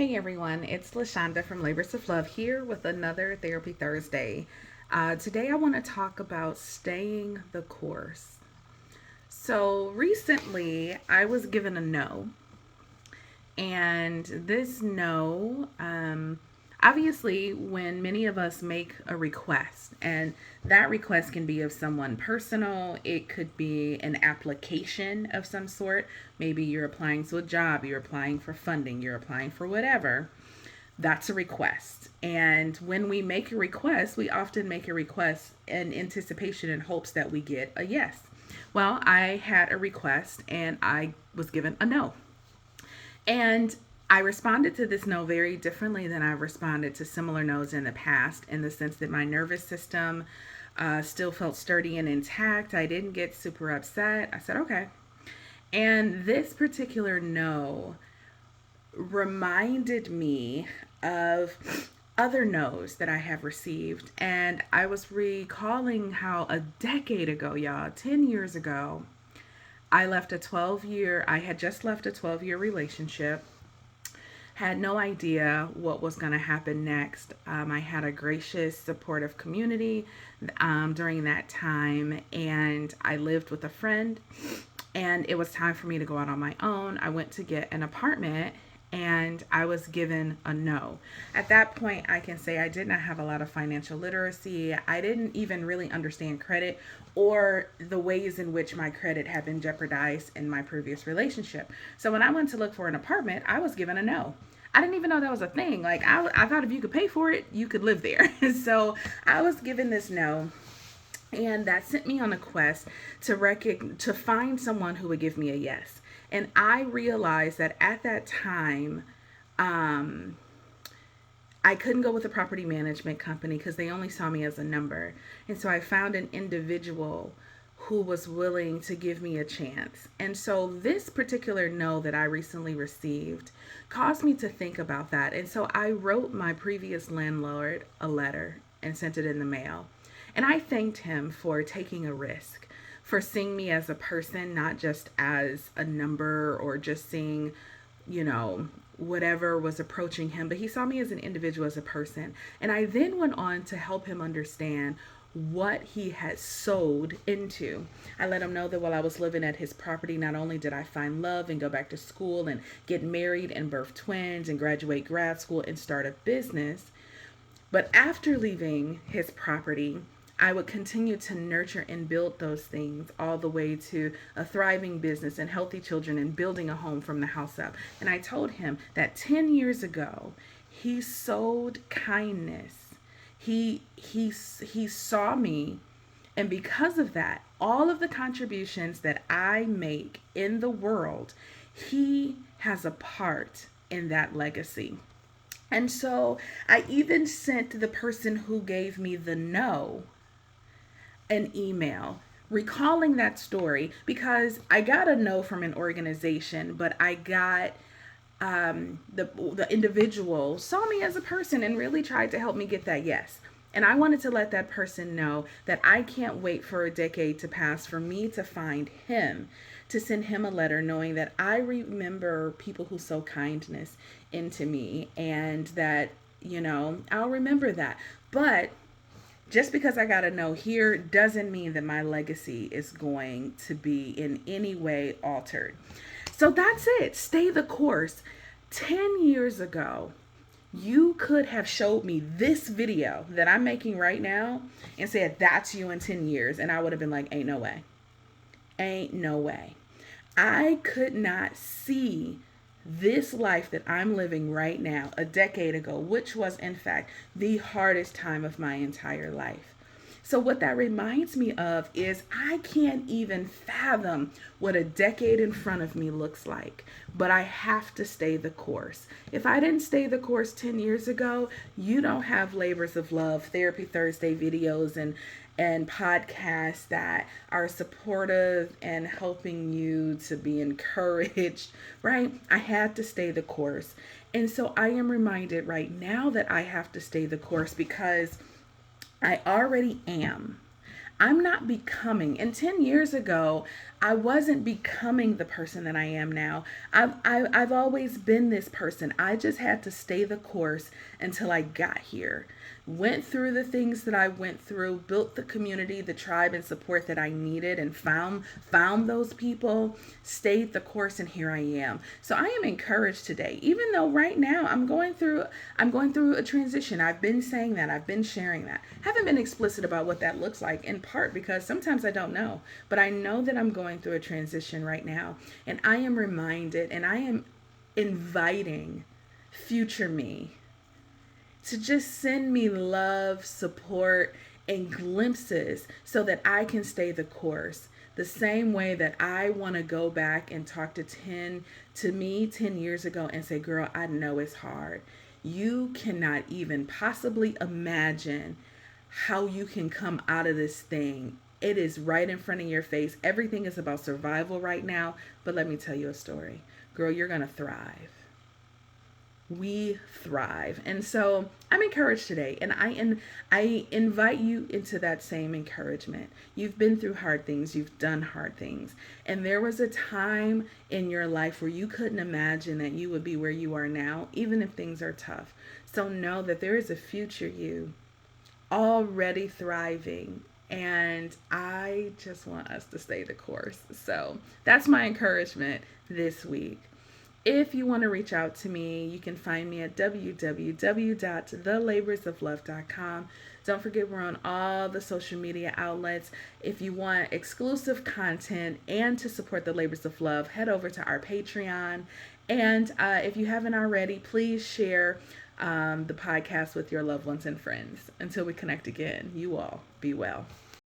Hey everyone, it's Shanda from Labors of Love here with another Therapy Thursday. Today I want to talk about staying the course. So recently I was given a no, and this no, obviously, when many of us make a request, and that request can be of someone personal, it could be an application of some sort. Maybe you're applying to a job, you're applying for funding, you're applying for whatever. That's a request. And when we make a request, we often make a request in anticipation and hopes that we get a yes. Well, I had a request and I was given a no. And I responded to this no very differently than I've responded to similar no's in the past, in the sense that my nervous system still felt sturdy and intact. I didn't get super upset. I said, okay. And this particular no reminded me of other no's that I have received. And I was recalling how a decade ago, y'all, 10 years ago, I had just left a 12-year relationship, had no idea what was going to happen next. I had a gracious, supportive community during that time, and I lived with a friend, and it was time for me to go out on my own. I went to get an apartment and I was given a no. At that point, I can say I did not have a lot of financial literacy. I didn't even really understand credit or the ways in which my credit had been jeopardized in my previous relationship. So when I went to look for an apartment, I was given a no. I didn't even know that was a thing. Like, I thought if you could pay for it, you could live there. So I was given this no, and that sent me on a quest to find someone who would give me a yes. And I realized that at that time, um, I couldn't go with a property management company because they only saw me as a number. And so I found an individual who was willing to give me a chance. And so this particular no that I recently received caused me to think about that. And so I wrote my previous landlord a letter and sent it in the mail. And I thanked him for taking a risk, for seeing me as a person, not just as a number or just seeing, whatever was approaching him, but he saw me as an individual, as a person. And I then went on to help him understand what he had sold into. I let him know that while I was living at his property, not only did I find love and go back to school and get married and birth twins and graduate grad school and start a business, but after leaving his property, I would continue to nurture and build those things all the way to a thriving business and healthy children and building a home from the house up. And I told him that 10 years ago, he sowed kindness. He saw me, and because of that, all of the contributions that I make in the world, he has a part in that legacy. And so I even sent the person who gave me the no an email recalling that story, because I got a no from an organization, but I got the individual saw me as a person and really tried to help me get that yes. And I wanted to let that person know that I can't wait for a decade to pass for me to find him, to send him a letter knowing that I remember people who sow kindness into me, and that, I'll remember that. But just because I got a no here doesn't mean that my legacy is going to be in any way altered. So that's it. Stay the course. 10 years ago, you could have showed me this video that I'm making right now and said, that's you in 10 years. And I would have been like, ain't no way. Ain't no way. I could not see this life that I'm living right now a decade ago, which was in fact the hardest time of my entire life. So what that reminds me of is I can't even fathom what a decade in front of me looks like, but I have to stay the course. If I didn't stay the course 10 years ago, you don't have Labors of Love, Therapy Thursday videos and podcasts that are supportive and helping you to be encouraged, right? I had to stay the course. And so I am reminded right now that I have to stay the course because I already am. I'm not becoming. And 10 years ago, I wasn't becoming the person that I am now. I've always been this person. I just had to stay the course until I got here. Went through the things that I went through, built the community, the tribe and support that I needed, and found those people, stayed the course, and here I am. So I am encouraged today, even though right now I'm going through a transition. I've been saying that, I've been sharing that. Haven't been explicit about what that looks like, in part because sometimes I don't know. But I know that I'm going through a transition right now, and I am reminded, and I am inviting future me to just send me love, support, and glimpses so that I can stay the course. The same way that I want to go back and talk to me 10 years ago and say, "Girl, I know it's hard. You cannot even possibly imagine how you can come out of this thing. It is right in front of your face. Everything is about survival right now, but let me tell you a story. Girl, you're going to thrive. We thrive." And so I'm encouraged today, and I invite you into that same encouragement. You've been through hard things, you've done hard things, and there was a time in your life where you couldn't imagine that you would be where you are now, even if things are tough. So know that there is a future you already thriving. And I just want us to stay the course. So that's my encouragement this week. If you want to reach out to me, you can find me at www.thelaborsoflove.com. Don't forget, we're on all the social media outlets. If you want exclusive content and to support the Labors of Love, head over to our Patreon. And if you haven't already, please share the podcast with your loved ones and friends. Until we connect again, you all be well.